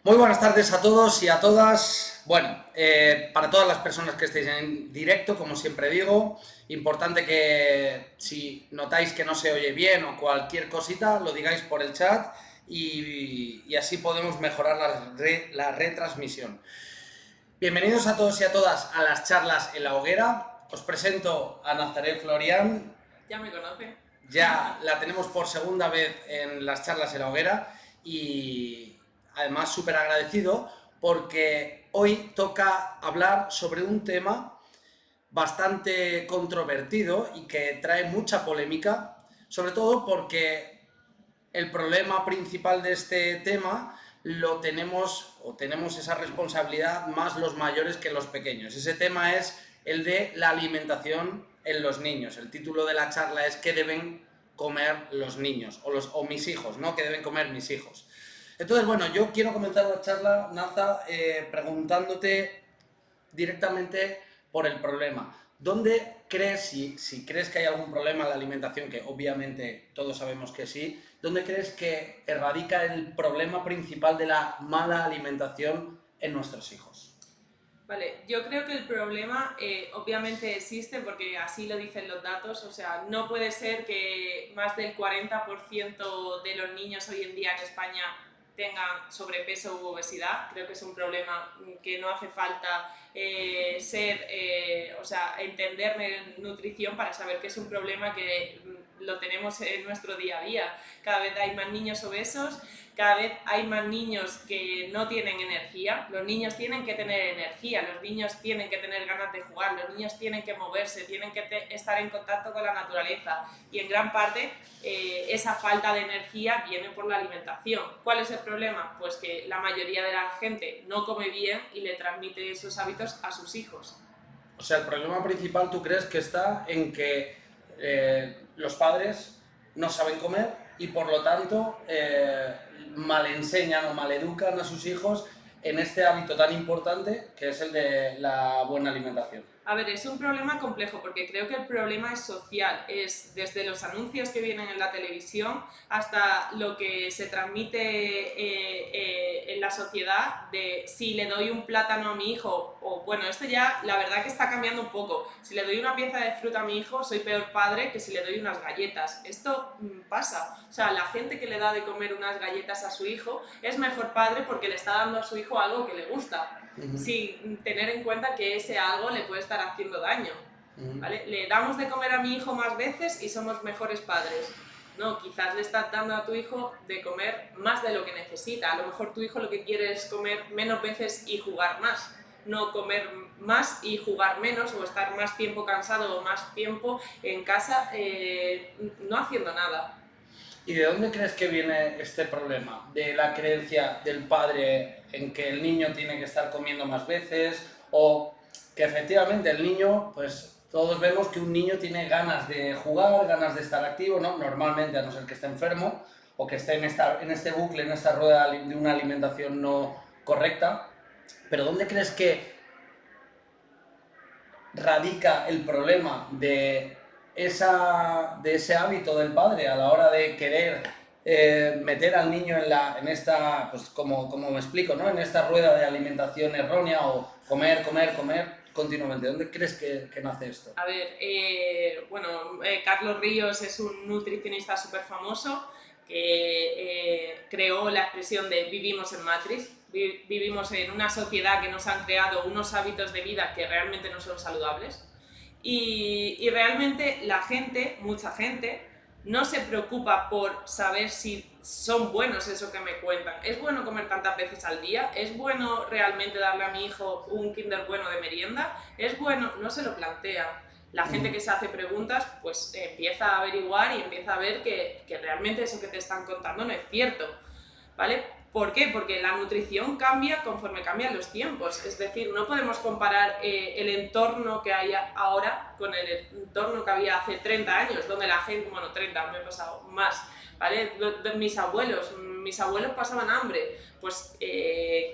Muy buenas tardes a todos y a todas. Bueno, para todas las personas que estéis en directo, como siempre digo, importante que si notáis que no se oye bien o cualquier cosita, lo digáis por el chat y así podemos mejorar la retransmisión. Bienvenidos a todos y a todas a las charlas en la hoguera. Os presento a Nazaret Florian. Ya me conoce. Ya la tenemos por segunda vez en las charlas en la hoguera y además súper agradecido porque hoy toca hablar sobre un tema bastante controvertido y que trae mucha polémica, sobre todo porque el problema principal de este tema lo tenemos o tenemos esa responsabilidad más los mayores que los pequeños. Ese tema es el de la alimentación en los niños. El título de la charla es ¿qué deben comer los niños? O mis hijos, ¿no? ¿Qué deben comer mis hijos? Entonces, bueno, yo quiero comenzar la charla, Naza, preguntándote directamente por el problema. ¿Dónde crees, si crees que hay algún problema en la alimentación, que obviamente todos sabemos que sí, dónde crees que radica el problema principal de la mala alimentación en nuestros hijos? Vale, yo creo que el problema obviamente existe porque así lo dicen los datos, o sea, no puede ser que más del 40% de los niños hoy en día en España tengan sobrepeso u obesidad. Creo que es un problema que no hace falta entender de nutrición para saber que es un problema que lo tenemos en nuestro día a día. Cada vez hay más niños obesos, cada vez hay más niños que no tienen energía. Los niños tienen que tener energía, los niños tienen que tener ganas de jugar, los niños tienen que moverse, tienen que estar en contacto con la naturaleza y en gran parte esa falta de energía viene por la alimentación. ¿Cuál es el problema? Pues que la mayoría de la gente no come bien y le transmite esos hábitos a sus hijos. O sea, el problema principal, ¿tú crees que está en que los padres no saben comer y por lo tanto mal enseñan o mal educan a sus hijos en este hábito tan importante que es el de la buena alimentación? A ver, es un problema complejo porque creo que el problema es social, es desde los anuncios que vienen en la televisión hasta lo que se transmite en la sociedad de si le doy un plátano a mi hijo, o bueno, esto ya la verdad que está cambiando un poco, si le doy una pieza de fruta a mi hijo soy peor padre que si le doy unas galletas. Esto pasa, o sea, la gente que le da de comer unas galletas a su hijo es mejor padre porque le está dando a su hijo algo que le gusta. Sin tener en cuenta que ese algo le puede estar haciendo daño. ¿Vale? Le damos de comer a mi hijo más veces y somos mejores padres. No, quizás le estás dando a tu hijo de comer más de lo que necesita. A lo mejor tu hijo lo que quiere es comer menos veces y jugar más. No comer más y jugar menos o estar más tiempo cansado o más tiempo en casa no haciendo nada. ¿Y de dónde crees que viene este problema? ¿De la creencia del padre en que el niño tiene que estar comiendo más veces? ¿O que efectivamente el niño, pues todos vemos que un niño tiene ganas de jugar, ganas de estar activo, ¿no? Normalmente, a no ser que esté enfermo o que esté en este bucle, en esta rueda de una alimentación no correcta. Pero ¿dónde crees que radica el problema de ese hábito del padre a la hora de querer meter al niño en esta, pues como me explico, ¿no? En esta rueda de alimentación errónea o comer, comer, comer continuamente? ¿Dónde crees que nace esto? A ver, Carlos Ríos es un nutricionista súper famoso que creó la expresión de vivimos en Matrix. Vivimos en una sociedad que nos han creado unos hábitos de vida que realmente no son saludables y realmente la gente, mucha gente, no se preocupa por saber si son buenos eso que me cuentan. ¿Es bueno comer tantas veces al día? ¿Es bueno realmente darle a mi hijo un Kinder bueno de merienda? ¿Es bueno? No se lo plantea. La gente que se hace preguntas pues empieza a averiguar y empieza a ver que realmente eso que te están contando no es cierto, ¿vale? ¿Por qué? Porque la nutrición cambia conforme cambian los tiempos. Es decir, no podemos comparar el entorno que hay ahora con el entorno que había hace 30 años, donde la gente, bueno, 30, me he pasado más, ¿vale? Mis abuelos pasaban hambre, pues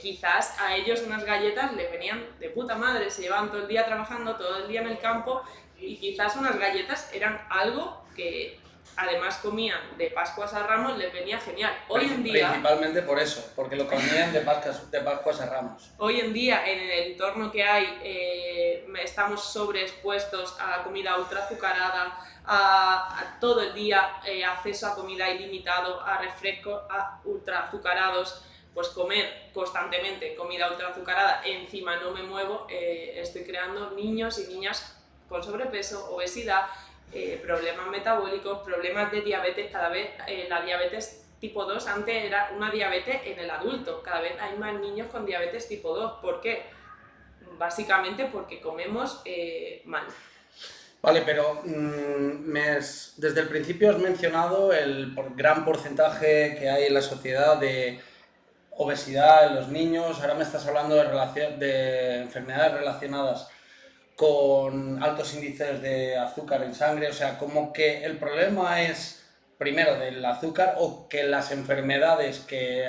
quizás a ellos unas galletas les venían de puta madre, se llevaban todo el día trabajando, todo el día en el campo y quizás unas galletas eran algo que además comían de Pascuas a Ramos, les venía genial. Hoy en día... Principalmente por eso, porque lo comían de Pascuas a Ramos. Hoy en día, en el entorno que hay, estamos sobreexpuestos a comida ultraazucarada, a todo el día acceso a comida ilimitado, a refrescos ultraazucarados. Pues comer constantemente comida ultraazucarada, encima no me muevo, estoy creando niños y niñas con sobrepeso, obesidad, problemas metabólicos, problemas de diabetes. Cada vez la diabetes tipo 2 antes era una diabetes en el adulto, cada vez hay más niños con diabetes tipo 2. ¿Por qué? Básicamente porque comemos mal. Vale, pero desde el principio has mencionado el gran porcentaje que hay en la sociedad de obesidad en los niños. Ahora me estás hablando de enfermedades relacionadas con altos índices de azúcar en sangre. O sea, como que el problema es primero del azúcar, o que las enfermedades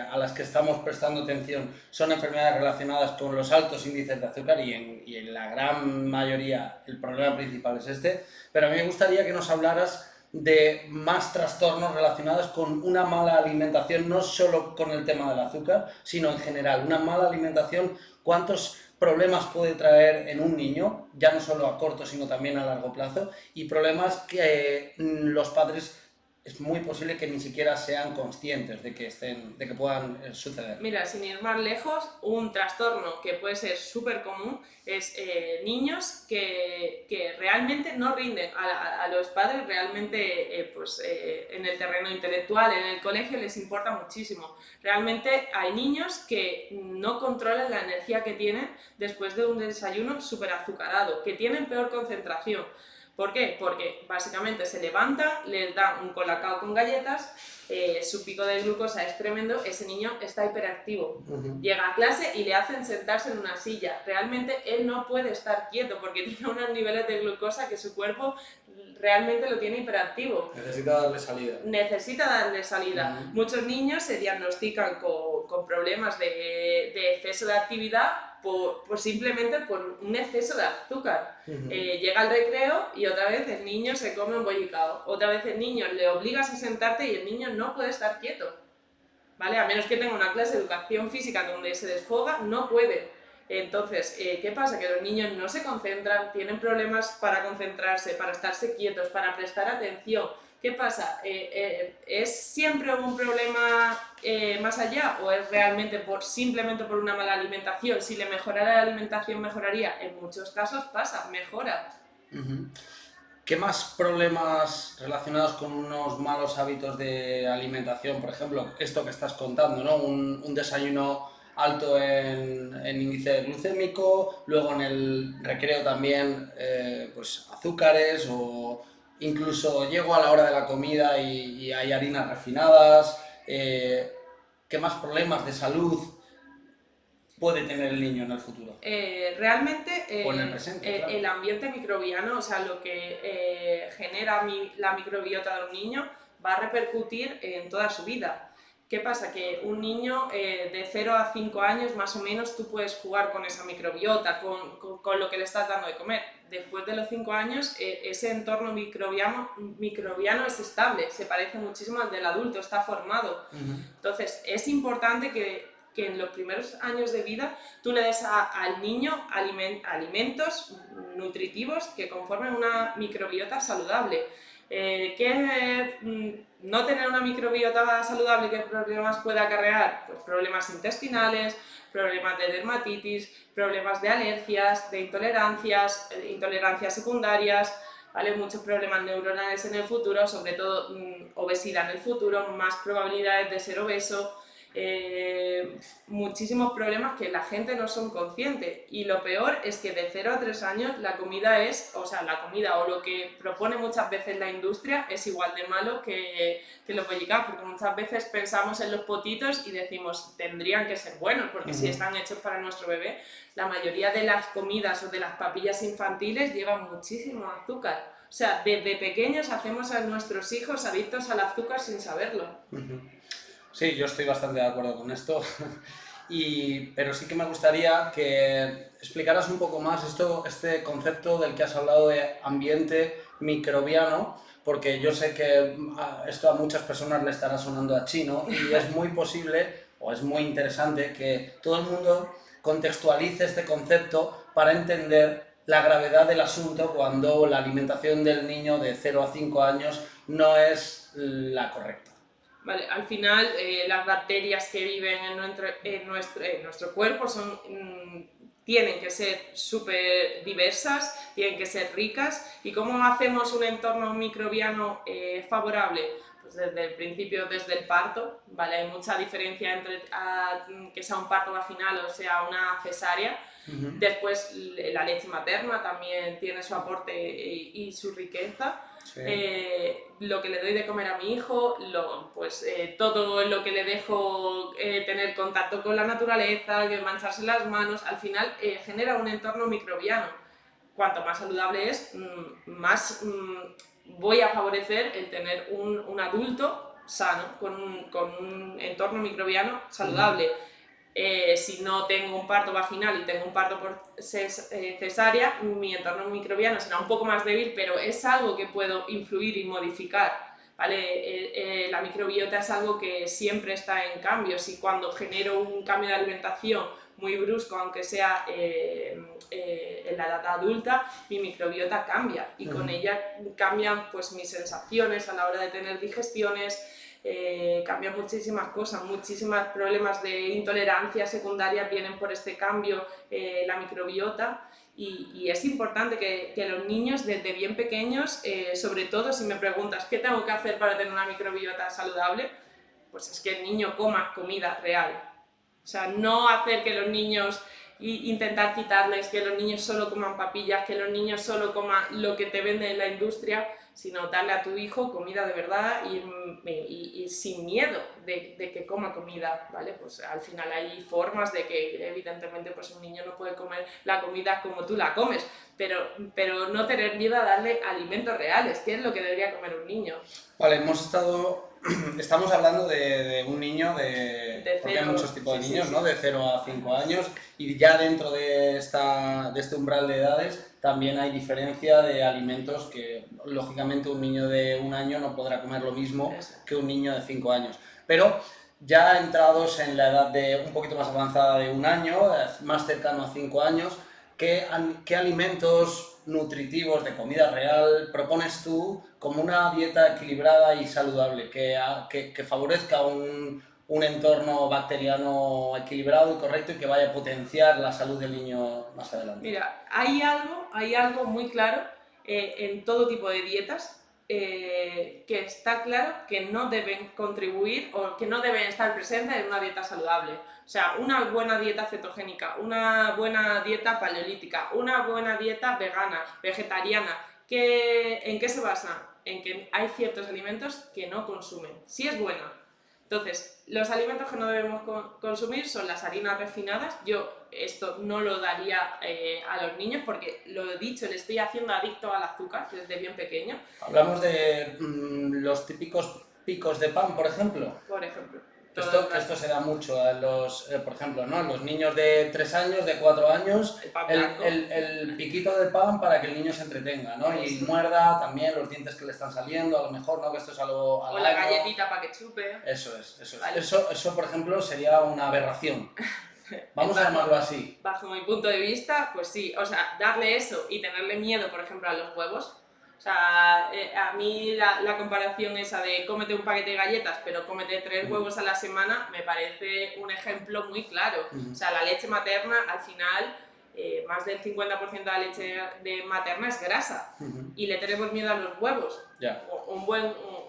a las que estamos prestando atención son enfermedades relacionadas con los altos índices de azúcar, y en la gran mayoría el problema principal es este. Pero a mí me gustaría que nos hablaras de más trastornos relacionados con una mala alimentación, no solo con el tema del azúcar, sino en general. Una mala alimentación, ¿cuántos problemas puede traer en un niño, ya no solo a corto, sino también a largo plazo? Y problemas que los padres es muy posible que ni siquiera sean conscientes de que puedan suceder. Mira, sin ir más lejos, un trastorno que puede ser súper común es niños que realmente no rinden a los padres, realmente en el terreno intelectual, en el colegio les importa muchísimo. Realmente hay niños que no controlan la energía que tienen después de un desayuno súper azucarado, que tienen peor concentración. ¿Por qué? Porque básicamente se levantan, les dan un colacao con galletas, su pico de glucosa es tremendo, ese niño está hiperactivo. Llega a clase y le hacen sentarse en una silla. Realmente él no puede estar quieto porque tiene unos niveles de glucosa que su cuerpo realmente lo tiene hiperactivo. Necesita darle salida. Necesita darle salida. Muchos niños se diagnostican con problemas de exceso de actividad simplemente por un exceso de azúcar. Llega al recreo y otra vez el niño se come un bollicao. Otra vez el niño le obligas a sentarte y el niño no puede estar quieto. ¿Vale? A menos que tenga una clase de educación física donde se desfoga, no puede. Entonces, ¿qué pasa? Que los niños no se concentran, tienen problemas para concentrarse, para estarse quietos, para prestar atención. ¿Qué pasa? ¿Es siempre un problema más allá, o es realmente simplemente por una mala alimentación? Si le mejorara la alimentación, mejoraría. En muchos casos pasa, mejora. ¿Qué más problemas relacionados con unos malos hábitos de alimentación? Por ejemplo, esto que estás contando, ¿no? Un desayuno alto en índice glucémico, luego en el recreo también pues azúcares, o incluso llego a la hora de la comida y hay harinas refinadas. ¿Qué más problemas de salud puede tener el niño en el futuro? Realmente o en el presente, claro. El ambiente microbiano, o sea, lo que genera la microbiota de un niño va a repercutir en toda su vida. ¿Qué pasa? Que un niño de 0 a 5 años más o menos tú puedes jugar con esa microbiota, con lo que le estás dando de comer. Después de los 5 años ese entorno microbiano es estable, se parece muchísimo al del adulto, está formado. Entonces es importante que en los primeros años de vida tú le des al niño alimentos nutritivos que conformen una microbiota saludable. No tener una microbiota saludable, ¿qué problemas puede acarrear? Pues problemas intestinales, problemas de dermatitis, problemas de alergias, de intolerancias secundarias, ¿vale? Muchos problemas neuronales en el futuro, sobre todo obesidad en el futuro, más probabilidades de ser obeso. Muchísimos problemas que la gente no son conscientes, y lo peor es que de 0 a 3 años la comida o lo que propone muchas veces la industria es igual de malo que los bollicaos, porque muchas veces pensamos en los potitos y decimos tendrían que ser buenos porque si están hechos para nuestro bebé. La mayoría de las comidas o de las papillas infantiles llevan muchísimo azúcar. O sea, desde pequeños hacemos a nuestros hijos adictos al azúcar sin saberlo. Sí, yo estoy bastante de acuerdo con esto, pero sí que me gustaría que explicaras un poco más este concepto del que has hablado de ambiente microbiano, porque yo sé que esto a muchas personas le estará sonando a chino y es muy posible o es muy interesante que todo el mundo contextualice este concepto para entender la gravedad del asunto cuando la alimentación del niño de 0 a 5 años no es la correcta. Vale, al final las bacterias que viven en nuestro cuerpo tienen que ser súper diversas, tienen que ser ricas. ¿Y cómo hacemos un entorno microbiano favorable? Pues desde el principio, desde el parto, ¿vale? Hay mucha diferencia entre que sea un parto vaginal o sea una cesárea. Después la leche materna también tiene su aporte y su riqueza. Sí. Lo que le doy de comer a mi hijo, todo lo que le dejo tener contacto con la naturaleza, que mancharse las manos, al final genera un entorno microbiano. Cuanto más saludable es, más voy a favorecer el tener un adulto sano, con un entorno microbiano saludable. Si no tengo un parto vaginal y tengo un parto por cesárea, mi entorno microbiano será un poco más débil, pero es algo que puedo influir y modificar, ¿vale? La microbiota es algo que siempre está en cambio. Si cuando genero un cambio de alimentación muy brusco, aunque sea en la edad adulta, mi microbiota cambia y con ella cambian pues mis sensaciones a la hora de tener digestiones. Cambian muchísimas cosas, muchísimos problemas de intolerancia secundaria vienen por este cambio, la microbiota, y es importante que los niños desde bien pequeños, sobre todo si me preguntas qué tengo que hacer para tener una microbiota saludable, pues es que el niño coma comida real. O sea, no hacer que los niños, intentar quitarles, que los niños solo coman papillas, que los niños solo coman lo que te vende en la industria, sino darle a tu hijo comida de verdad y sin miedo de que coma comida, ¿vale? Pues al final hay formas de que evidentemente pues un niño no puede comer la comida como tú la comes, pero no tener miedo a darle alimentos reales, que es lo que debería comer un niño. Vale, estamos hablando de un niño porque hay muchos tipos de niños, ¿no? De 0 a 5 años, y ya dentro de este umbral de edades también hay diferencia de alimentos que, lógicamente, un niño de 1 año no podrá comer lo mismo que un niño de 5 años. Pero ya entrados en la edad un poquito más avanzada de 1 año, más cercano a 5 años, ¿qué alimentos nutritivos de comida real propones tú como una dieta equilibrada y saludable que favorezca un entorno bacteriano equilibrado y correcto y que vaya a potenciar la salud del niño más adelante? Mira, hay algo muy claro en todo tipo de dietas, que está claro que no deben contribuir o que no deben estar presentes en una dieta saludable. O sea, una buena dieta cetogénica, una buena dieta paleolítica, una buena dieta vegana, vegetariana, ¿en qué se basa? En que hay ciertos alimentos que no consumen. Sí es buena. Entonces, los alimentos que no debemos consumir son las harinas refinadas. Yo esto no lo daría a los niños porque, lo he dicho, le estoy haciendo adicto al azúcar desde bien pequeño. Hablamos de los típicos picos de pan, por ejemplo. Por ejemplo. Esto se da mucho a por ejemplo, ¿no? A los niños de 3 años, de 4 años, el piquito de pan para que el niño se entretenga, ¿no? Y muerda también los dientes que le están saliendo, a lo mejor, ¿no? Que esto es algo... O la galletita para que chupe. Eso es. Vale. Eso, por ejemplo, sería una aberración. Vamos a llamarlo así. Bajo mi punto de vista, pues sí. O sea, darle eso y tenerle miedo, por ejemplo, a los huevos. O sea, a mí la comparación esa de cómete un paquete de galletas, pero cómete 3 huevos a la semana, me parece un ejemplo muy claro. O sea, la leche materna, al final, más del 50% de la leche materna es grasa. Y le tenemos miedo a los huevos.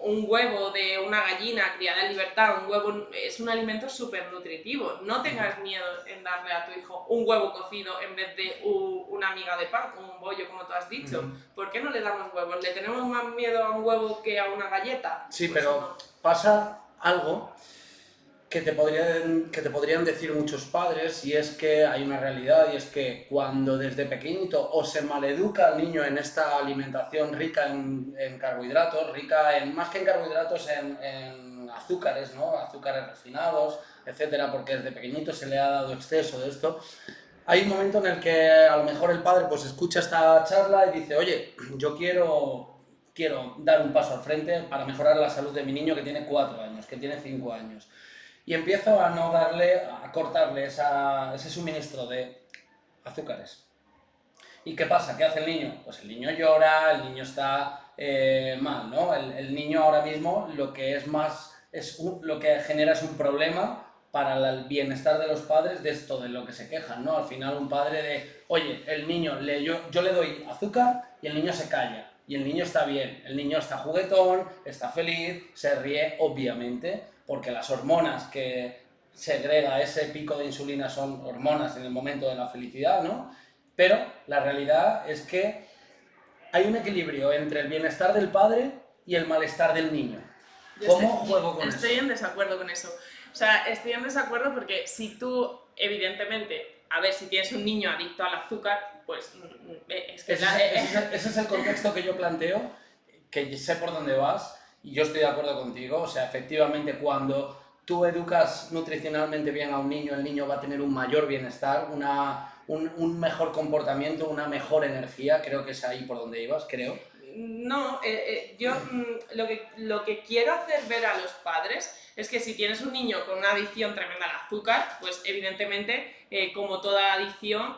Un huevo de una gallina criada en libertad, un huevo es un alimento súper nutritivo. No tengas miedo en darle a tu hijo un huevo cocido en vez de una miga de pan, un bollo, como tú has dicho. ¿Por qué no le damos huevos? ¿Le tenemos más miedo a un huevo que a una galleta? Sí, pues pero no. Pasa algo que te podrían decir muchos padres, y es que hay una realidad, y es que cuando desde pequeñito o se maleduca al niño en esta alimentación rica en carbohidratos, más que en carbohidratos, en azúcares, ¿no? Azúcares refinados, etcétera, porque desde pequeñito se le ha dado exceso de esto, hay un momento en el que a lo mejor el padre pues escucha esta charla y dice, oye, yo quiero quiero dar un paso al frente para mejorar la salud de mi niño que tiene 4 años, que tiene 5 años. Y empiezo a no darle, a cortarle ese suministro de azúcares. ¿Y qué pasa? ¿Qué hace el niño? Pues el niño llora, el niño está mal, ¿no? El niño ahora mismo lo que es más, lo que genera es un problema para el bienestar de los padres de esto, de lo que se quejan, ¿no? Al final un padre de, oye, el niño, yo le doy azúcar y el niño se calla. Y el niño está bien, el niño está juguetón, está feliz, se ríe, obviamente, porque las hormonas que segrega ese pico de insulina son hormonas en el momento de la felicidad, ¿no? Pero la realidad es que hay un equilibrio entre el bienestar del padre y el malestar del niño. ¿Cómo juego con eso? Estoy en desacuerdo con eso. O sea, estoy en desacuerdo porque si tú, evidentemente, a ver, si tienes un niño adicto al azúcar, pues es que... Ese es el contexto que yo planteo, que sé por dónde vas y yo estoy de acuerdo contigo. O sea, efectivamente, cuando tú educas nutricionalmente bien a un niño, el niño va a tener un mayor bienestar, un mejor comportamiento, una mejor energía. Creo que es ahí por donde ibas, creo. No, yo lo que quiero hacer ver a los padres es que si tienes un niño con una adicción tremenda al azúcar, pues evidentemente, como toda adicción,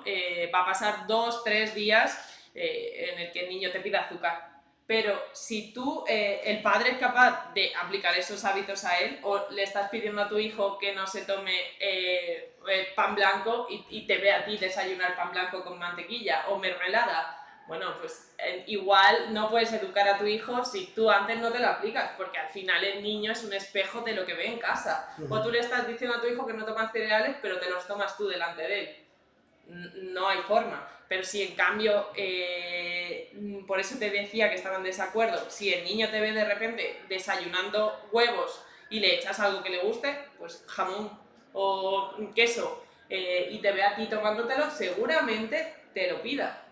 va a pasar 2-3 días en el que el niño te pida azúcar. Pero si tú, el padre es capaz de aplicar esos hábitos a él, o le estás pidiendo a tu hijo que no se tome pan blanco y te ve a ti desayunar pan blanco con mantequilla o mermelada, bueno, pues igual no puedes educar a tu hijo si tú antes no te lo aplicas, porque al final el niño es un espejo de lo que ve en casa. O tú le estás diciendo a tu hijo que no tomas cereales, pero te los tomas tú delante de él. No hay forma. Pero si en cambio, por eso te decía que estaba en desacuerdo, si el niño te ve de repente desayunando huevos y le echas algo que le guste, pues jamón o queso, y te ve a ti tomándotelo, seguramente te lo pida.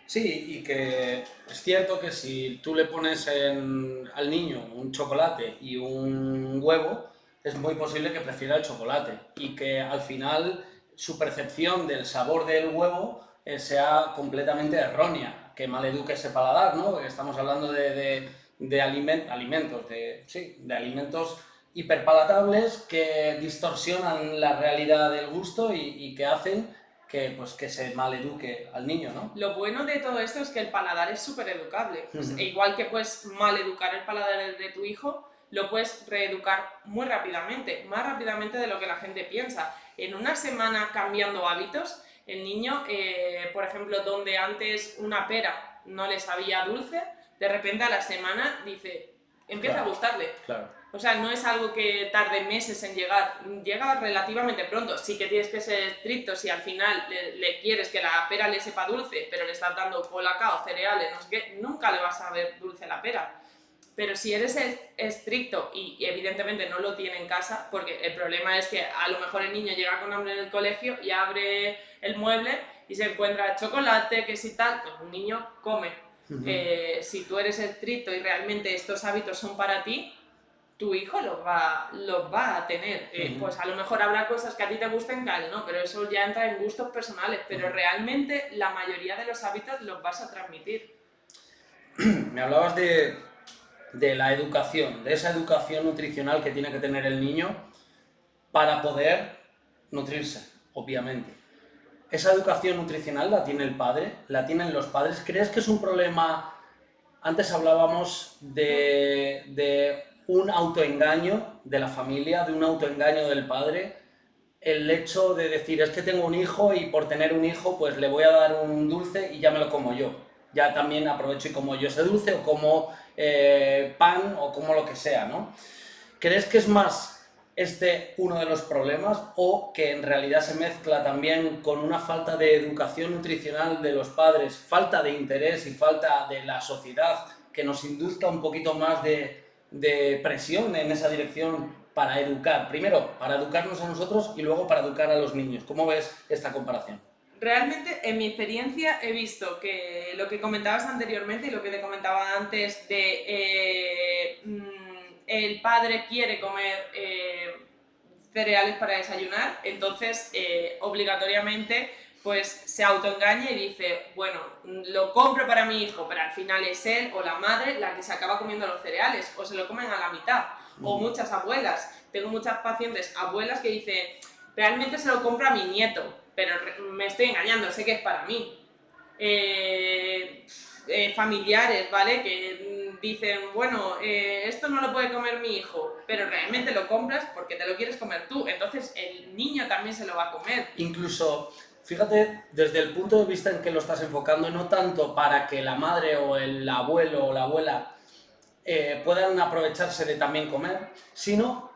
Sí, y que es cierto que si tú le pones al niño un chocolate y un huevo, es muy posible que prefiera el chocolate y que al final su percepción del sabor del huevo sea completamente errónea, que maleduque ese paladar, ¿no? Porque estamos hablando de alimentos, de alimentos hiperpalatables que distorsionan la realidad del gusto y que hacen que se maleduque al niño, ¿no? Lo bueno de todo esto es que el paladar es súper educable. Pues, igual que puedes maleducar el paladar de tu hijo, lo puedes reeducar muy rápidamente, más rápidamente de lo que la gente piensa. En una semana cambiando hábitos, el niño, por ejemplo, donde antes una pera no le sabía dulce, de repente a la semana empieza a gustarle. Claro. O sea, no es algo que tarde meses en llegar, llega relativamente pronto. Sí que tienes que ser estricto si al final le quieres que la pera le sepa dulce, pero le estás dando colacao, cereales, no sé qué, nunca le vas a ver dulce la pera. Pero si eres estricto y evidentemente no lo tiene en casa, porque el problema es que a lo mejor el niño llega con hambre en el colegio y abre el mueble y se encuentra chocolate, que si tal, pues un niño come. Si tú eres estricto y realmente estos hábitos son para ti, tu hijo los va a tener. Pues a lo mejor habrá cosas que a ti te gusten, que a él no, pero eso ya entra en gustos personales, pero realmente la mayoría de los hábitos los vas a transmitir. Me hablabas de la educación, de esa educación nutricional que tiene que tener el niño para poder nutrirse, obviamente. ¿Esa educación nutricional la tiene el padre? ¿La tienen los padres? ¿Crees que es un problema? Antes hablábamos de un autoengaño de la familia, de un autoengaño del padre. El hecho de decir, es que tengo un hijo y por tener un hijo pues le voy a dar un dulce y ya me lo como yo. Ya también aprovecho y como yo ese dulce o como pan o como lo que sea, ¿no? ¿Crees que es más uno de los problemas o que en realidad se mezcla también con una falta de educación nutricional de los padres, falta de interés y falta de la sociedad que nos induzca un poquito más de presión en esa dirección para educar? Primero, para educarnos a nosotros y luego para educar a los niños. ¿Cómo ves esta comparación? Realmente, en mi experiencia, he visto que lo que comentabas anteriormente y lo que te comentaba antes de el padre quiere comer cereales para desayunar, entonces obligatoriamente pues se autoengaña y dice, bueno, lo compro para mi hijo, pero al final es él o la madre la que se acaba comiendo los cereales, o se lo comen a la mitad, o muchas abuelas. Tengo muchas pacientes abuelas que dicen, realmente se lo compro a mi nieto, pero me estoy engañando, sé que es para mí. Familiares, ¿vale? Que dicen, bueno, esto no lo puede comer mi hijo, pero realmente lo compras porque te lo quieres comer tú, entonces el niño también se lo va a comer. Incluso, fíjate, desde el punto de vista en que lo estás enfocando, no tanto para que la madre o el abuelo o la abuela puedan aprovecharse de también comer, sino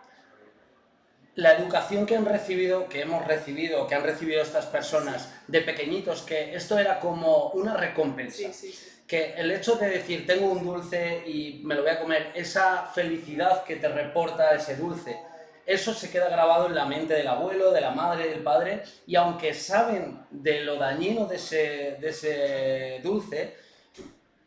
la educación que han recibido, que hemos recibido, que han recibido estas personas de pequeñitos, que esto era como una recompensa. Sí, sí, sí. Que el hecho de decir, tengo un dulce y me lo voy a comer, esa felicidad que te reporta ese dulce, eso se queda grabado en la mente del abuelo, de la madre, del padre, y aunque saben de lo dañino de ese dulce,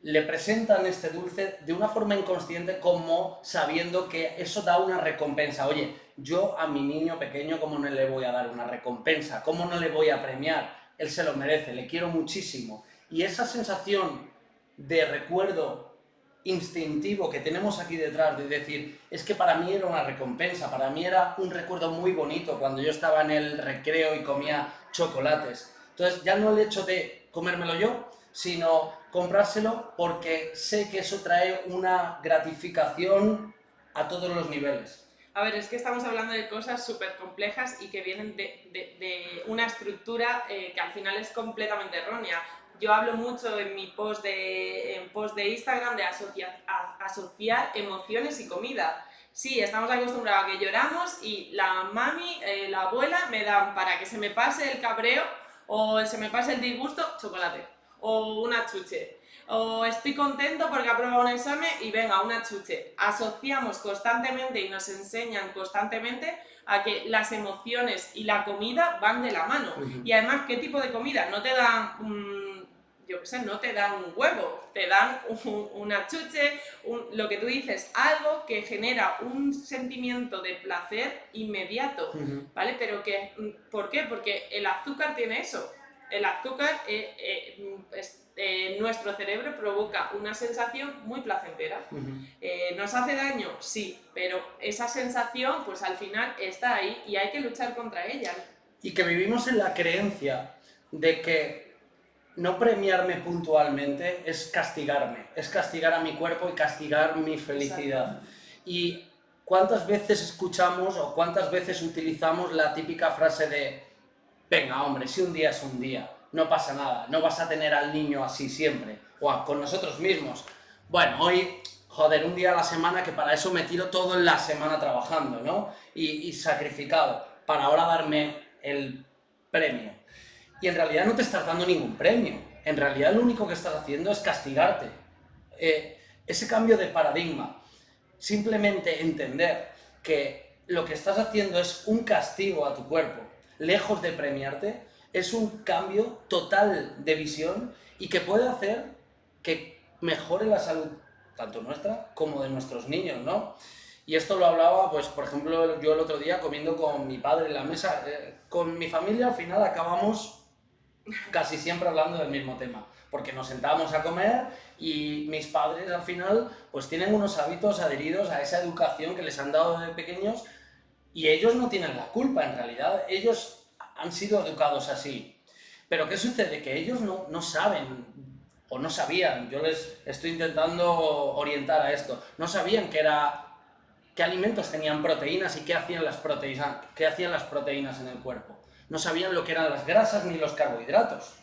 le presentan este dulce de una forma inconsciente, como sabiendo que eso da una recompensa. Oye, yo a mi niño pequeño, ¿cómo no le voy a dar una recompensa? ¿Cómo no le voy a premiar? Él se lo merece, le quiero muchísimo. Y esa sensación de recuerdo instintivo que tenemos aquí detrás, de decir, es que para mí era una recompensa, para mí era un recuerdo muy bonito cuando yo estaba en el recreo y comía chocolates. Entonces ya no el hecho de comérmelo yo, sino comprárselo porque sé que eso trae una gratificación a todos los niveles. A ver, es que estamos hablando de cosas súper complejas y que vienen de una estructura que al final es completamente errónea. Yo hablo mucho en mi post de Instagram de asociar emociones y comida. Sí, estamos acostumbrados a que lloramos y la mami, la abuela me dan para que se me pase el cabreo o se me pase el disgusto, chocolate o una chuche. O estoy contento porque he aprobado un examen y venga, una chuche. Asociamos constantemente y nos enseñan constantemente a que las emociones y la comida van de la mano. Y además, ¿qué tipo de comida? No te dan, yo qué sé, no te dan un huevo, te dan una chuche, lo que tú dices, algo que genera un sentimiento de placer inmediato, ¿vale? Pero que, ¿por qué? Porque el azúcar tiene eso. El azúcar, nuestro cerebro provoca una sensación muy placentera. ¿Nos hace daño? Sí, pero esa sensación, pues al final está ahí y hay que luchar contra ella. Y que vivimos en la creencia de que no premiarme puntualmente es castigarme, es castigar a mi cuerpo y castigar mi felicidad. Exacto. Y ¿cuántas veces escuchamos o cuántas veces utilizamos la típica frase de venga, hombre, si un día es un día, no pasa nada, no vas a tener al niño así siempre, o con nosotros mismos? Bueno, hoy, joder, un día a la semana, que para eso me tiro todo en la semana trabajando, ¿no? Y sacrificado, para ahora darme el premio. Y en realidad no te estás dando ningún premio, en realidad lo único que estás haciendo es castigarte. Ese cambio de paradigma, simplemente entender que lo que estás haciendo es un castigo a tu cuerpo, lejos de premiarte, es un cambio total de visión y que puede hacer que mejore la salud, tanto nuestra como de nuestros niños, ¿no? Y esto lo hablaba, pues, por ejemplo, yo el otro día comiendo con mi padre en la mesa. Con mi familia al final acabamos casi siempre hablando del mismo tema, porque nos sentábamos a comer y mis padres al final pues tienen unos hábitos adheridos a esa educación que les han dado de pequeños y ellos no tienen la culpa, en realidad ellos han sido educados así. Pero ¿qué sucede? Que ellos no saben o no sabían, yo les estoy intentando orientar a esto, no sabían qué alimentos tenían proteínas y qué hacían las proteínas en el cuerpo. No sabían lo que eran las grasas ni los carbohidratos.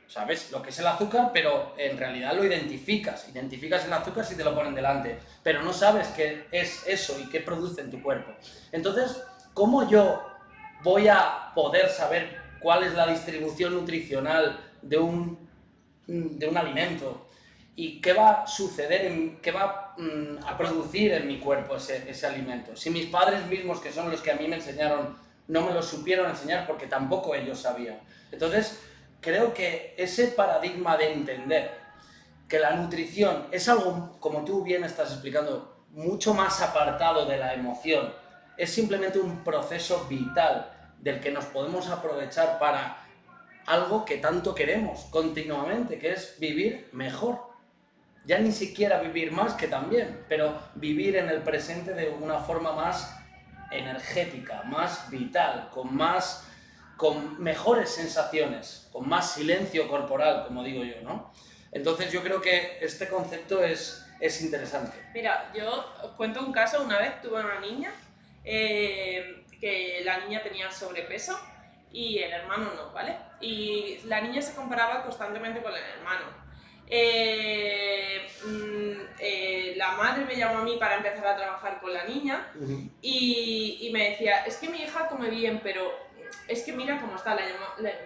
¿Sabes? Lo que es el azúcar, pero en realidad lo identificas. Identificas el azúcar si te lo ponen delante, pero no sabes qué es eso y qué produce en tu cuerpo. Entonces, ¿cómo yo voy a poder saber cuál es la distribución nutricional de un alimento? ¿Y qué va a suceder, qué va a producir en mi cuerpo ese alimento? Si mis padres mismos, que son los que a mí me enseñaron, no me lo supieron enseñar porque tampoco ellos sabían. Entonces, creo que ese paradigma de entender que la nutrición es algo, como tú bien estás explicando, mucho más apartado de la emoción, es simplemente un proceso vital del que nos podemos aprovechar para algo que tanto queremos continuamente, que es vivir mejor. Ya ni siquiera vivir más, que también, pero vivir en el presente de una forma más energética, más vital, con mejores sensaciones, con más silencio corporal, como digo yo, ¿no? Entonces yo creo que este concepto es interesante. Mira, yo os cuento un caso. Una vez tuve una niña, que la niña tenía sobrepeso y el hermano no, ¿vale? Y la niña se comparaba constantemente con el hermano. La madre me llamó a mí para empezar a trabajar con la niña y me decía, es que mi hija come bien, pero es que mira cómo está,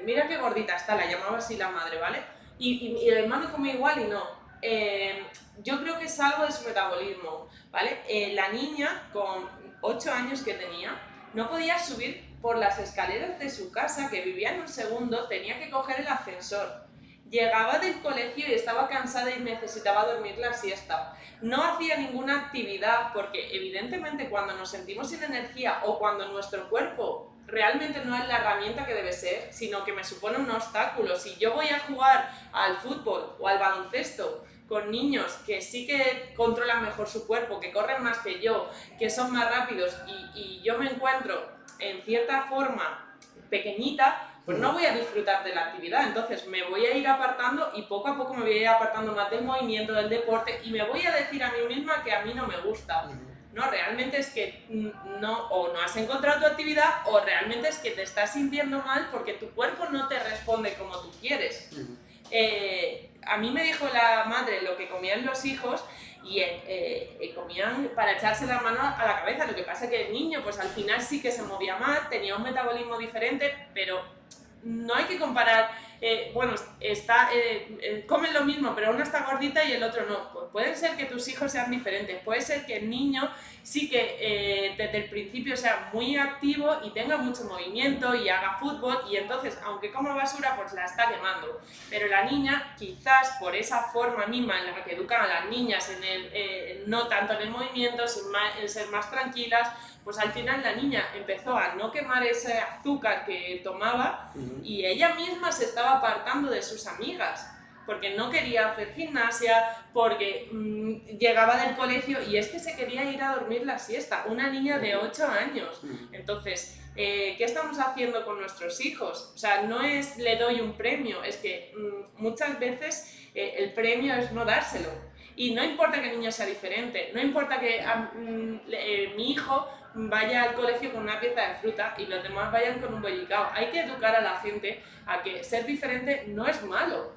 mira qué gordita está, la llamaba así la madre, ¿vale? Y el hermano come igual y no. Yo creo que es algo de su metabolismo, ¿vale? La niña, con 8 años que tenía, no podía subir por las escaleras de su casa, que vivía en un segundo, tenía que coger el ascensor. Llegaba del colegio y estaba cansada y necesitaba dormir la siesta. No hacía ninguna actividad porque evidentemente cuando nos sentimos sin energía o cuando nuestro cuerpo realmente no es la herramienta que debe ser, sino que me supone un obstáculo. Si yo voy a jugar al fútbol o al baloncesto con niños que sí que controlan mejor su cuerpo, que corren más que yo, que son más rápidos y yo me encuentro en cierta forma pequeñita, pues no voy a disfrutar de la actividad. Entonces me voy a ir apartando y poco a poco me voy a ir apartando más del movimiento, del deporte, y me voy a decir a mí misma que a mí no me gusta. No, realmente es que o no has encontrado tu actividad o realmente es que te estás sintiendo mal porque tu cuerpo no te responde como tú quieres. A mí me dijo la madre lo que comían los hijos y comían para echarse la mano a la cabeza. Lo que pasa es que el niño pues al final sí que se movía más, tenía un metabolismo diferente, pero no hay que comparar, comen lo mismo, pero uno está gordita y el otro no. Pues puede ser que tus hijos sean diferentes, puede ser que el niño sí que desde el principio sea muy activo y tenga mucho movimiento y haga fútbol y entonces, aunque coma basura, pues la está quemando. Pero la niña, quizás por esa forma misma en la que educan a las niñas, no tanto en el movimiento, en ser más tranquilas, pues al final la niña empezó a no quemar ese azúcar que tomaba y ella misma se estaba apartando de sus amigas porque no quería hacer gimnasia, porque llegaba del colegio y es que se quería ir a dormir la siesta, una niña de 8 años. Entonces, ¿qué estamos haciendo con nuestros hijos? O sea, no es le doy un premio, es que muchas veces el premio es no dárselo. Y no importa que el niño sea diferente, no importa que mi hijo vaya al colegio con una pieza de fruta y los demás vayan con un bollicao. Hay que educar a la gente a que ser diferente no es malo.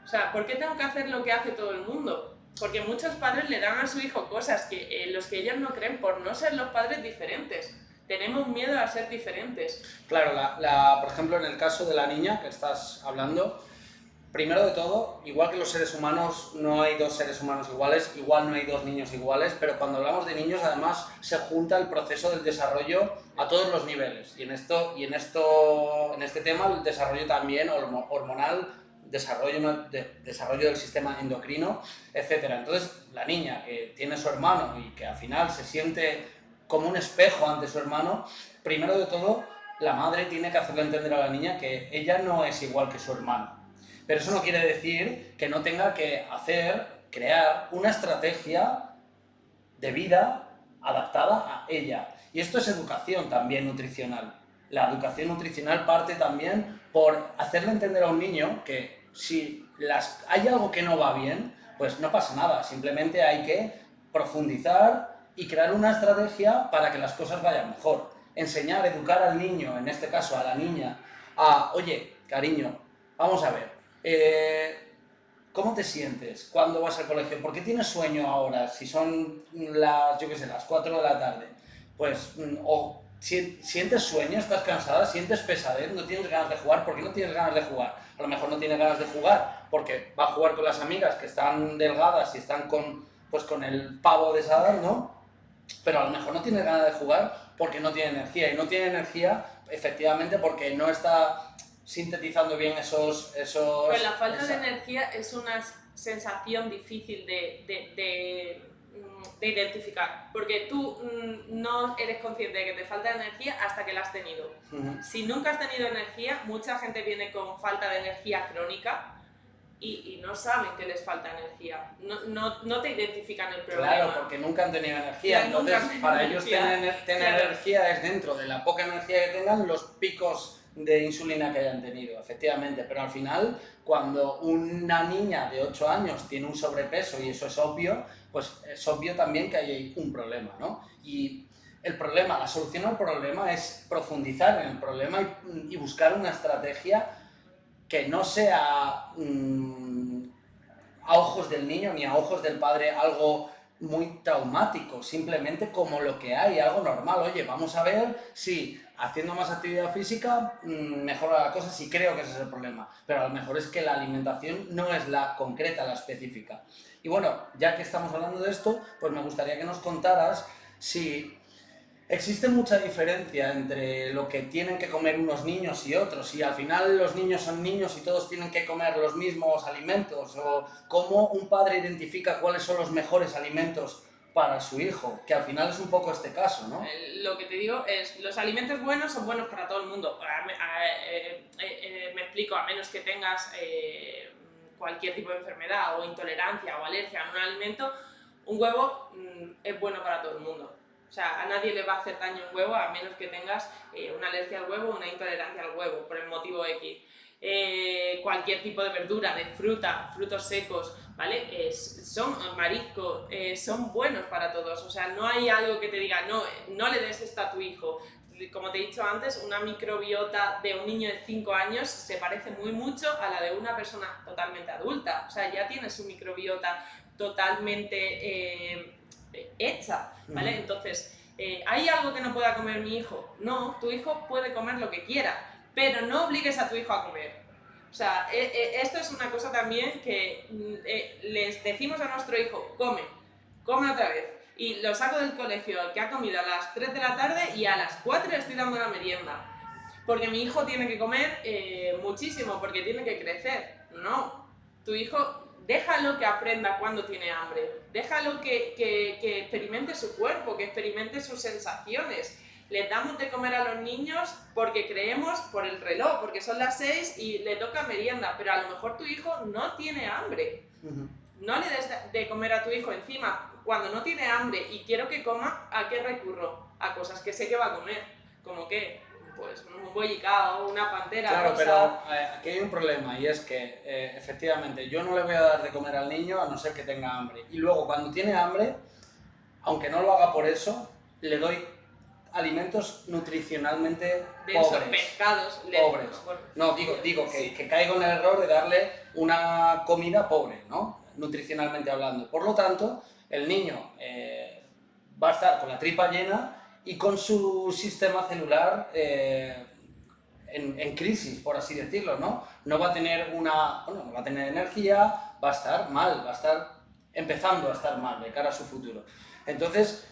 O sea, ¿por qué tengo que hacer lo que hace todo el mundo? Porque muchos padres le dan a su hijo cosas que los que ellos no creen por no ser los padres diferentes. Tenemos miedo a ser diferentes. Claro, por ejemplo, en el caso de la niña que estás hablando, primero de todo, igual que los seres humanos, no hay dos seres humanos iguales, igual no hay dos niños iguales, pero cuando hablamos de niños, además, se junta el proceso del desarrollo a todos los niveles. Y en este tema, el desarrollo también hormonal, desarrollo del sistema endocrino, etc. Entonces, la niña que tiene su hermano y que al final se siente como un espejo ante su hermano, primero de todo, la madre tiene que hacerle entender a la niña que ella no es igual que su hermano. Pero eso no quiere decir que no tenga que crear una estrategia de vida adaptada a ella. Y esto es educación también nutricional. La educación nutricional parte también por hacerle entender a un niño que si hay algo que no va bien, pues no pasa nada. Simplemente hay que profundizar y crear una estrategia para que las cosas vayan mejor. Enseñar, educar al niño, en este caso a la niña, oye, cariño, vamos a ver. ¿Cómo te sientes cuando vas al colegio? ¿Por qué tienes sueño ahora? Si son las 4 de la tarde. Pues, ¿sientes sueño? ¿Estás cansada? ¿Sientes pesadez? ¿No tienes ganas de jugar? ¿Por qué no tienes ganas de jugar? A lo mejor no tienes ganas de jugar porque va a jugar con las amigas que están delgadas y están con el pavo de esa edad, ¿no? Pero a lo mejor no tiene ganas de jugar porque no tiene energía. Y no tiene energía, efectivamente, porque no está sintetizando bien esos... Pues la falta de energía es una sensación difícil de identificar, porque tú no eres consciente de que te falta energía hasta que la has tenido. Si nunca has tenido energía, mucha gente viene con falta de energía crónica y no saben que les falta energía, no te identifican el problema. Claro, porque nunca han tenido energía, entonces para ellos tener claro, energía es dentro de la poca energía que tengan, los picos de insulina que hayan tenido, efectivamente, pero al final, cuando una niña de 8 años tiene un sobrepeso y eso es obvio, pues es obvio también que hay un problema, ¿no? Y el problema, la solución al problema es profundizar en el problema y buscar una estrategia que no sea a ojos del niño ni a ojos del padre algo muy traumático, simplemente como lo que hay, algo normal. Oye, vamos a ver si haciendo más actividad física mejora la cosa, si creo que ese es el problema. Pero a lo mejor es que la alimentación no es la concreta, la específica. Y bueno, ya que estamos hablando de esto, pues me gustaría que nos contaras si existe mucha diferencia entre lo que tienen que comer unos niños y otros, y al final los niños son niños y todos tienen que comer los mismos alimentos, o cómo un padre identifica cuáles son los mejores alimentos para su hijo, que al final es un poco este caso, ¿no? Lo que te digo es, los alimentos buenos son buenos para todo el mundo. Me explico, a menos que tengas cualquier tipo de enfermedad o intolerancia o alergia a un alimento, un huevo es bueno para todo el mundo. O sea, a nadie le va a hacer daño un huevo a menos que tengas una alergia al huevo o una intolerancia al huevo, por el motivo X. Cualquier tipo de verdura, de fruta, frutos secos, ¿vale? Son mariscos, son buenos para todos. O sea, no hay algo que te diga, no le des esto a tu hijo. Como te he dicho antes, una microbiota de un niño de 5 años se parece muy mucho a la de una persona totalmente adulta. O sea, ya tiene su microbiota totalmente hecha, ¿vale? Entonces, ¿hay algo que no pueda comer mi hijo? No, tu hijo puede comer lo que quiera, pero no obligues a tu hijo a comer. O sea, esto es una cosa también que les decimos a nuestro hijo, come otra vez. Y lo saco del colegio, que ha comido a las 3 de la tarde y a las 4 le estoy dando la merienda. Porque mi hijo tiene que comer muchísimo, porque tiene que crecer. No, tu hijo déjalo que aprenda cuando tiene hambre, déjalo que experimente su cuerpo, que experimente sus sensaciones. Les damos de comer a los niños porque creemos por el reloj, porque son las 6 y le toca merienda, pero a lo mejor tu hijo no tiene hambre. No le des de comer a tu hijo encima cuando no tiene hambre y quiero que coma. ¿A qué recurro? A cosas que sé que va a comer, como que pues un bollicao, una pantera. Claro, pero aquí hay un problema y es que efectivamente yo no le voy a dar de comer al niño a no ser que tenga hambre. Y luego cuando tiene hambre, aunque no lo haga por eso, le doy alimentos nutricionalmente pobres. Pescados. Pobres. No, digo que caigo en el error de darle una comida pobre, ¿no? Nutricionalmente hablando. Por lo tanto, el niño va a estar con la tripa llena y con su sistema celular en crisis, por así decirlo, ¿no? No va a tener no va a tener energía, va a estar mal, va a estar empezando a estar mal de cara a su futuro. Entonces,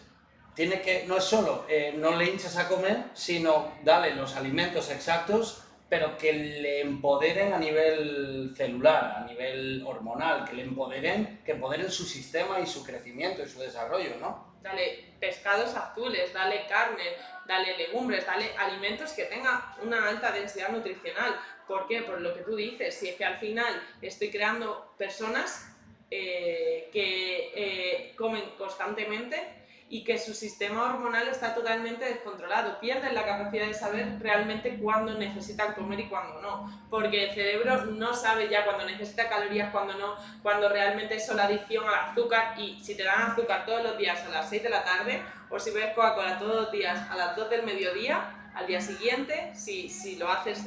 no es solo no le hinches a comer, sino darle los alimentos exactos, pero que le empoderen a nivel celular, a nivel hormonal, que empoderen su sistema y su crecimiento y su desarrollo, ¿no? Dale pescados azules, dale carne, dale legumbres, dale alimentos que tengan una alta densidad nutricional. ¿Por qué? Por lo que tú dices, si es que al final estoy creando personas que comen constantemente y que su sistema hormonal está totalmente descontrolado, pierden la capacidad de saber realmente cuándo necesitan comer y cuándo no, porque el cerebro no sabe ya cuándo necesita calorías, cuándo no, cuando realmente es solo adicción al azúcar. Y si te dan azúcar todos los días a las 6 de la tarde, o si bebes Coca-Cola todos los días a las 2 del mediodía, al día siguiente, si lo haces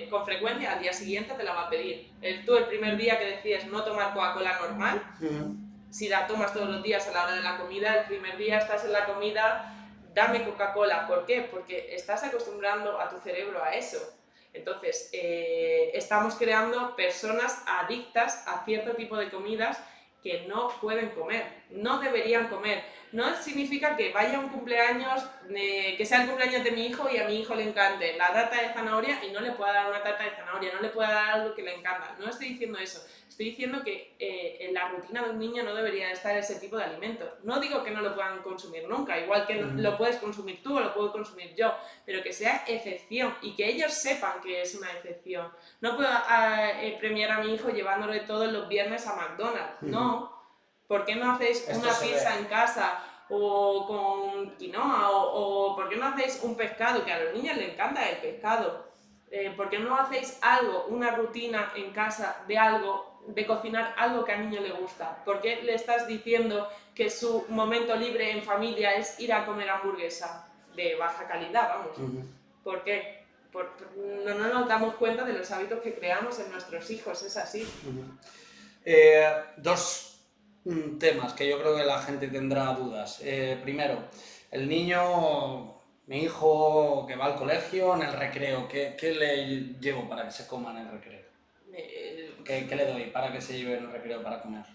con frecuencia, al día siguiente te la va a pedir. Tú el primer día que decides no tomar Coca-Cola normal, si la tomas todos los días a la hora de la comida, el primer día estás en la comida, dame Coca-Cola. ¿Por qué? Porque estás acostumbrando a tu cerebro a eso. Entonces, estamos creando personas adictas a cierto tipo de comidas que no pueden comer. no deberían comer. No significa que vaya a un cumpleaños, que sea el cumpleaños de mi hijo y a mi hijo le encante la tarta de zanahoria y no le pueda dar una tarta de zanahoria, no le pueda dar algo que le encanta. No estoy diciendo eso. Estoy diciendo que en la rutina de un niño no debería estar ese tipo de alimentos. No digo que no lo puedan consumir nunca, igual que lo puedes consumir tú o lo puedo consumir yo, pero que sea excepción y que ellos sepan que es una excepción. No puedo premiar a mi hijo llevándole todos los viernes a McDonald's, no. ¿Por qué no hacéis una pizza en casa o con quinoa? O ¿por qué no hacéis un pescado? Que a los niños les encanta el pescado. ¿Por qué no hacéis algo, una rutina en casa de algo, de cocinar algo que al niño le gusta? ¿Por qué le estás diciendo que su momento libre en familia es ir a comer hamburguesa de baja calidad, vamos? ¿Por qué? No nos damos cuenta de los hábitos que creamos en nuestros hijos, es así. Dos temas que yo creo que la gente tendrá dudas. Primero, el niño, mi hijo que va al colegio, en el recreo, ¿qué le llevo para que se coma en el recreo? ¿Qué le doy para que se lleve en el recreo para comer?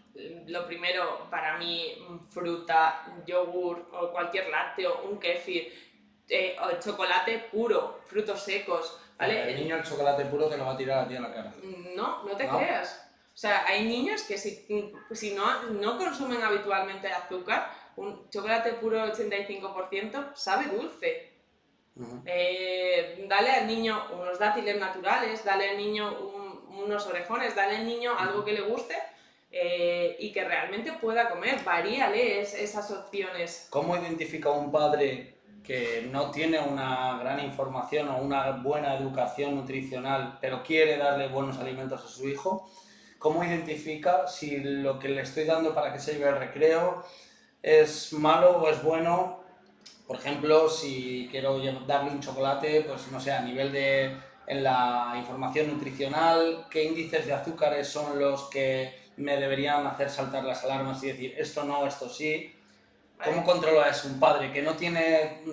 Lo primero, para mí, fruta, yogur o cualquier lácteo, un kéfir, o chocolate puro, frutos secos, ¿vale? El niño el chocolate puro te lo va a tirar a ti a la cara. No te creas. O sea, hay niños que si no consumen habitualmente azúcar, un chocolate puro 85% sabe dulce. Dale al niño unos dátiles naturales, dale al niño unos orejones, dale al niño algo que le guste y que realmente pueda comer. Varíale esas opciones. ¿Cómo identifica un padre que no tiene una gran información o una buena educación nutricional, pero quiere darle buenos alimentos a su hijo? ¿Cómo identifica si lo que le estoy dando para que se lleve al recreo es malo o es bueno? Por ejemplo, si quiero darle un chocolate, pues no sé, a nivel de en la información nutricional, ¿qué índices de azúcares son los que me deberían hacer saltar las alarmas y decir esto no, esto sí? ¿Cómo controla eso un padre que no tiene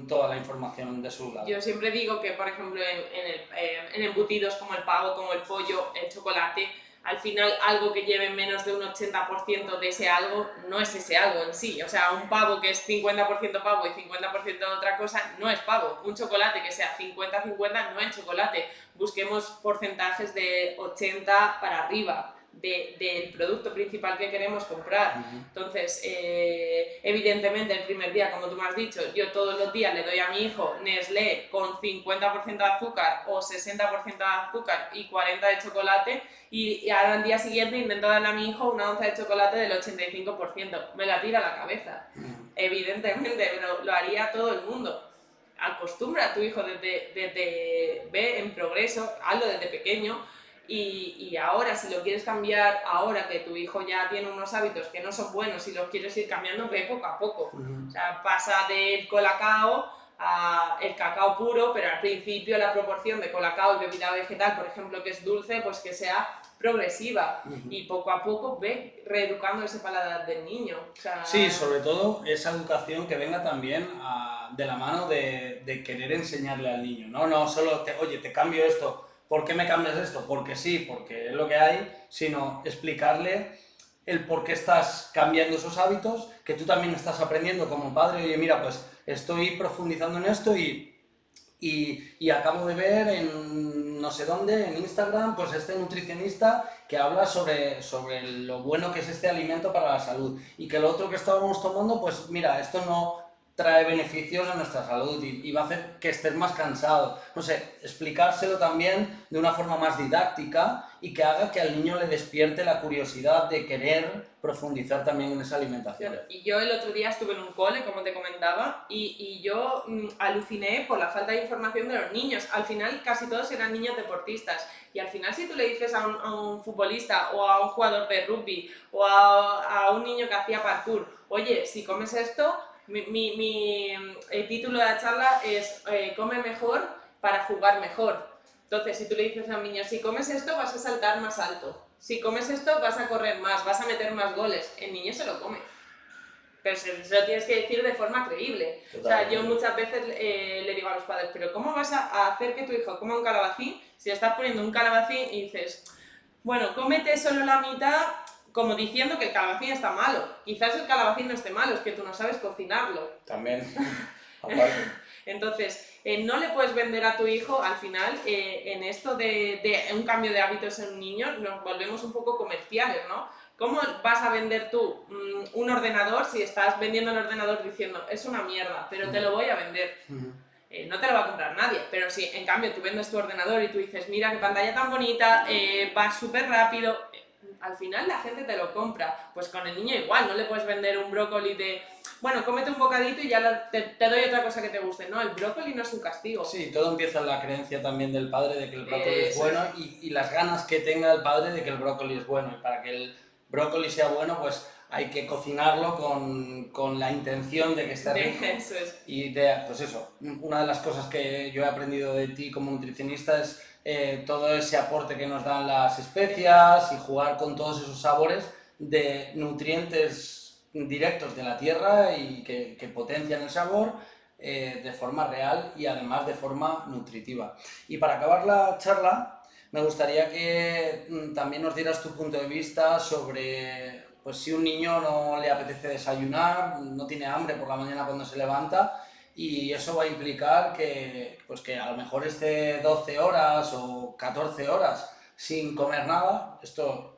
toda la información de su lado? Yo siempre digo que, por ejemplo, en embutidos como el pavo, como el pollo, el chocolate, al final algo que lleve menos de un 80% de ese algo no es ese algo en sí. O sea, un pavo que es 50% pavo y 50% otra cosa no es pavo. Un chocolate que sea 50-50 no es chocolate. Busquemos porcentajes de 80 para arriba del producto principal que queremos comprar. Entonces, evidentemente el primer día, como tú me has dicho, yo todos los días le doy a mi hijo Nestlé con 50% de azúcar o 60% de azúcar y 40% de chocolate, y ahora al día siguiente intento darle a mi hijo una onza de chocolate del 85%. Me la tira a la cabeza. Evidentemente, pero lo haría todo el mundo. Acostumbra a tu hijo desde ve en progreso, hazlo desde pequeño. Y ahora, si lo quieres cambiar, ahora que tu hijo ya tiene unos hábitos que no son buenos y los quieres ir cambiando, ve poco a poco. O sea, pasa del colacao a el cacao puro, pero al principio la proporción de colacao y bebida vegetal, por ejemplo, que es dulce, pues que sea progresiva. Y poco a poco ve reeducando ese paladar del niño. O sea, sí, sobre todo esa educación que venga también de la mano de querer enseñarle al niño. No solo, oye, te cambio esto. ¿Por qué me cambias esto? Porque sí, porque es lo que hay, sino explicarle el por qué estás cambiando esos hábitos, que tú también estás aprendiendo como padre. Oye, mira, pues estoy profundizando en esto y acabo de ver en no sé dónde, en Instagram, pues este nutricionista que habla sobre lo bueno que es este alimento para la salud y que lo otro que estábamos tomando, pues mira, esto no trae beneficios a nuestra salud y va a hacer que estés más cansado. No sé, explicárselo también de una forma más didáctica y que haga que al niño le despierte la curiosidad de querer profundizar también en esa alimentación. Y yo el otro día estuve en un cole, como te comentaba, y yo aluciné por la falta de información de los niños. Al final casi todos eran niños deportistas y al final si tú le dices a un futbolista o a un jugador de rugby o a un niño que hacía parkour, oye, si comes esto... el título de la charla es come mejor para jugar mejor. Entonces, si tú le dices a un niño, si comes esto vas a saltar más alto, si comes esto vas a correr más, vas a meter más goles, el niño se lo come. Pero se lo tienes que decir de forma creíble. Totalmente. O sea, yo muchas veces le digo a los padres, pero ¿cómo vas a hacer que tu hijo coma un calabacín si le estás poniendo un calabacín y dices, bueno, cómete solo la mitad, como diciendo que el calabacín está malo. Quizás el calabacín no esté malo, es que tú no sabes cocinarlo. También, aparte. Entonces, no le puedes vender a tu hijo, al final, en esto de un cambio de hábitos en un niño, nos volvemos un poco comerciales, ¿no? ¿Cómo vas a vender tú un ordenador si estás vendiendo el ordenador diciendo es una mierda, pero te lo voy a vender? No te lo va a comprar nadie, pero si en cambio tú vendes tu ordenador y tú dices mira qué pantalla tan bonita, va súper rápido, al final la gente te lo compra. Pues con el niño igual, no le puedes vender un brócoli de bueno, cómete un bocadito y ya te doy otra cosa que te guste. No, el brócoli no es un castigo. Sí, todo empieza en la creencia también del padre de que el brócoli es bueno y las ganas que tenga el padre de que el brócoli es bueno. Y para que el brócoli sea bueno, pues hay que cocinarlo con la intención de que esté rico. Eso es. Y pues eso, una de las cosas que yo he aprendido de ti como nutricionista es todo ese aporte que nos dan las especias y jugar con todos esos sabores de nutrientes directos de la tierra y que potencian el sabor de forma real y además de forma nutritiva. Y para acabar la charla, me gustaría que también nos dieras tu punto de vista sobre pues, si un niño no le apetece desayunar, no tiene hambre por la mañana cuando se levanta, y eso va a implicar que, pues que a lo mejor esté 12 horas o 14 horas sin comer nada. Esto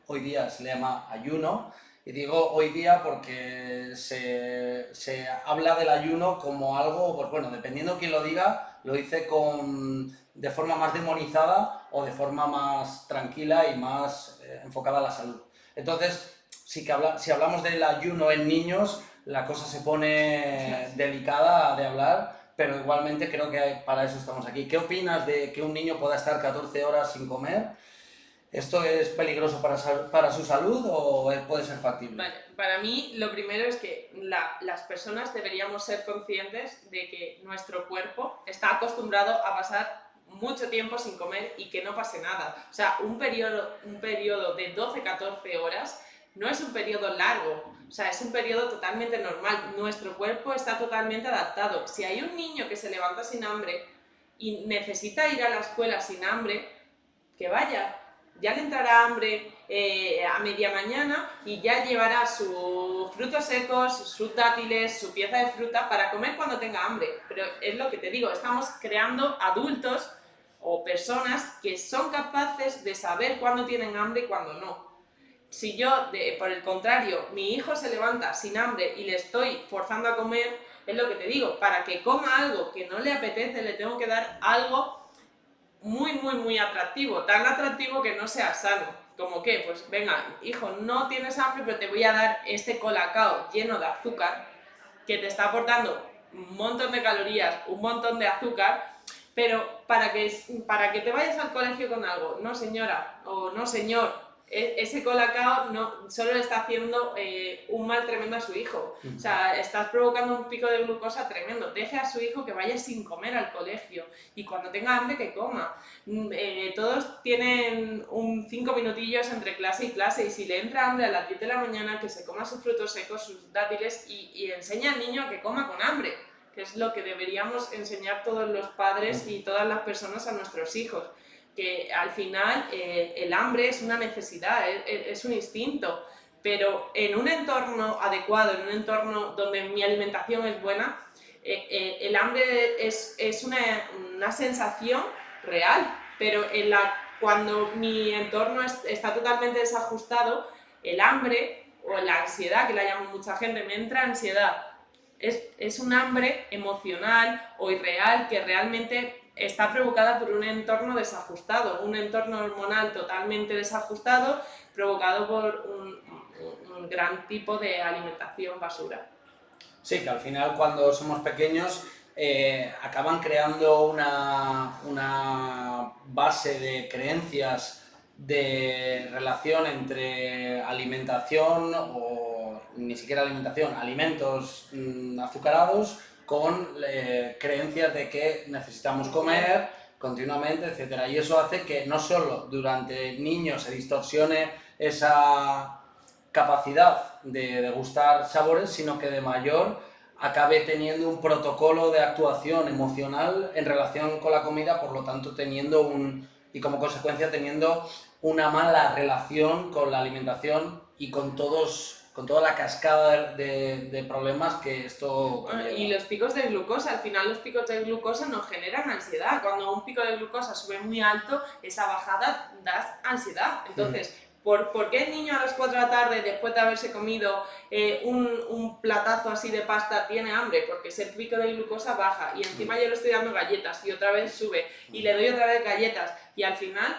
hoy día se le llama ayuno. Y digo hoy día porque se habla del ayuno como algo, pues bueno, dependiendo quién lo diga, lo dice de forma más demonizada o de forma más tranquila y más enfocada a la salud. Entonces, si hablamos del ayuno en niños, la cosa se pone delicada de hablar, pero igualmente creo que para eso estamos aquí. ¿Qué opinas de que un niño pueda estar 14 horas sin comer? ¿Esto es peligroso para su salud o puede ser factible? Vale, para mí lo primero es que las personas deberíamos ser conscientes de que nuestro cuerpo está acostumbrado a pasar mucho tiempo sin comer y que no pase nada. O sea, un periodo de 12-14 horas no es un periodo largo, o sea, es un periodo totalmente normal. Nuestro cuerpo está totalmente adaptado. Si hay un niño que se levanta sin hambre y necesita ir a la escuela sin hambre, que vaya. Ya le entrará hambre a media mañana y ya llevará sus frutos secos, sus dátiles, su pieza de fruta para comer cuando tenga hambre. Pero es lo que te digo, estamos creando adultos o personas que son capaces de saber cuándo tienen hambre y cuándo no. Si yo, por el contrario, mi hijo se levanta sin hambre y le estoy forzando a comer, es lo que te digo, para que coma algo que no le apetece, le tengo que dar algo muy atractivo, tan atractivo que no sea sano. Como que, pues venga, hijo, no tienes hambre, pero te voy a dar este colacao lleno de azúcar que te está aportando un montón de calorías, un montón de azúcar, pero para que te vayas al colegio con algo. No señora, o no señor, ese colacao no, solo le está haciendo un mal tremendo a su hijo. O sea, estás provocando un pico de glucosa tremendo. Deje a su hijo que vaya sin comer al colegio y cuando tenga hambre que coma. Todos tienen 5 minutillos entre clase y clase y si le entra hambre a las 10 de la mañana que se coma sus frutos secos, sus dátiles y enseña al niño a que coma con hambre, que es lo que deberíamos enseñar todos los padres y todas las personas a nuestros hijos. Que al final el hambre es una necesidad, es un instinto, pero en un entorno adecuado, en un entorno donde mi alimentación es buena, el hambre es una sensación real, pero cuando mi entorno está totalmente desajustado, el hambre o la ansiedad, que la llama mucha gente, me entra ansiedad, es un hambre emocional o irreal que realmente está provocada por un entorno desajustado, un entorno hormonal totalmente desajustado, provocado por un gran tipo de alimentación basura. Sí, que al final cuando somos pequeños acaban creando una base de creencias de relación entre alimentación o ni siquiera alimentación, alimentos azucarados con creencias de que necesitamos comer continuamente, etc. Y eso hace que no solo durante niños se distorsione esa capacidad de degustar sabores, sino que de mayor acabe teniendo un protocolo de actuación emocional en relación con la comida, por lo tanto y como consecuencia teniendo una mala relación con la alimentación y con toda la cascada de problemas que esto conlleva. Y los picos de glucosa, al final los picos de glucosa nos generan ansiedad. Cuando un pico de glucosa sube muy alto, esa bajada da ansiedad. Entonces, ¿por qué el niño a las 4 de la tarde, después de haberse comido un platazo así de pasta, tiene hambre? Porque ese pico de glucosa baja y encima yo le estoy dando galletas y otra vez sube y le doy otra vez galletas y al final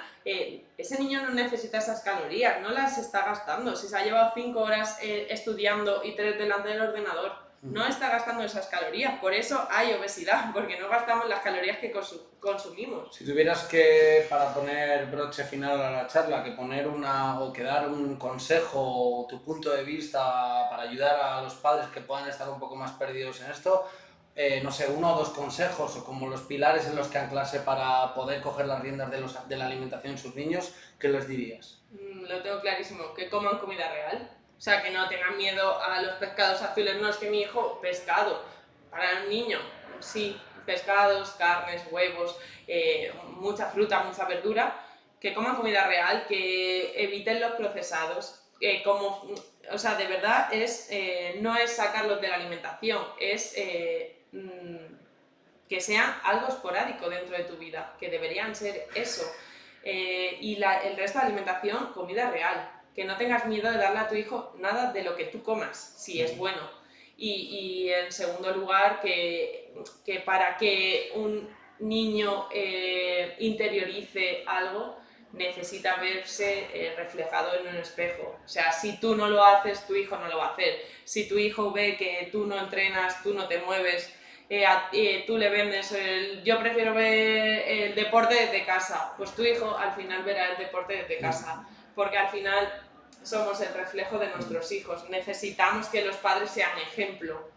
ese niño no necesita esas calorías, no las está gastando. Si se ha llevado 5 horas estudiando y 3 delante del ordenador, no está gastando esas calorías. Por eso hay obesidad, porque no gastamos las calorías que consumimos. Si tuvieras que, para poner broche final a la charla, que dar un consejo o tu punto de vista para ayudar a los padres que puedan estar un poco más perdidos en esto, no sé, 1 o 2 consejos o como los pilares en los que anclarse para poder coger las riendas de la alimentación en sus niños, ¿qué les dirías? Lo tengo clarísimo, que coman comida real. O sea, que no tengan miedo a los pescados azules. No, es que mi hijo, pescado. Para un niño, sí, pescados, carnes, huevos, mucha fruta, mucha verdura. Que coman comida real, que eviten los procesados. O sea, de verdad, no es sacarlos de la alimentación, es que sea algo esporádico dentro de tu vida, que deberían ser eso. Y el resto de alimentación, comida real. Que no tengas miedo de darle a tu hijo nada de lo que tú comas, si es bueno. Y en segundo lugar, que para que un niño interiorice algo, necesita verse reflejado en un espejo. O sea, si tú no lo haces, tu hijo no lo va a hacer. Si tu hijo ve que tú no entrenas, tú no te mueves, tú le vendes yo prefiero ver el deporte desde casa, pues tu hijo al final verá el deporte desde casa, porque al final somos el reflejo de nuestros hijos. Necesitamos que los padres sean ejemplo.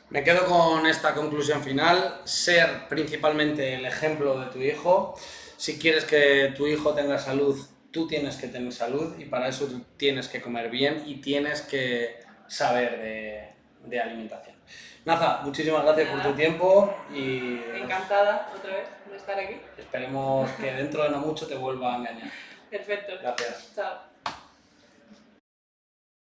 Me quedo con esta conclusión final: ser principalmente el ejemplo de tu hijo. Si quieres que tu hijo tenga salud, tú tienes que tener salud, y para eso tú tienes que comer bien y tienes que saber de alimentación. Naza, muchísimas gracias por tu tiempo y encantada otra vez de estar aquí. Esperemos que dentro de no mucho te vuelva a engañar. Perfecto. Gracias. Chao.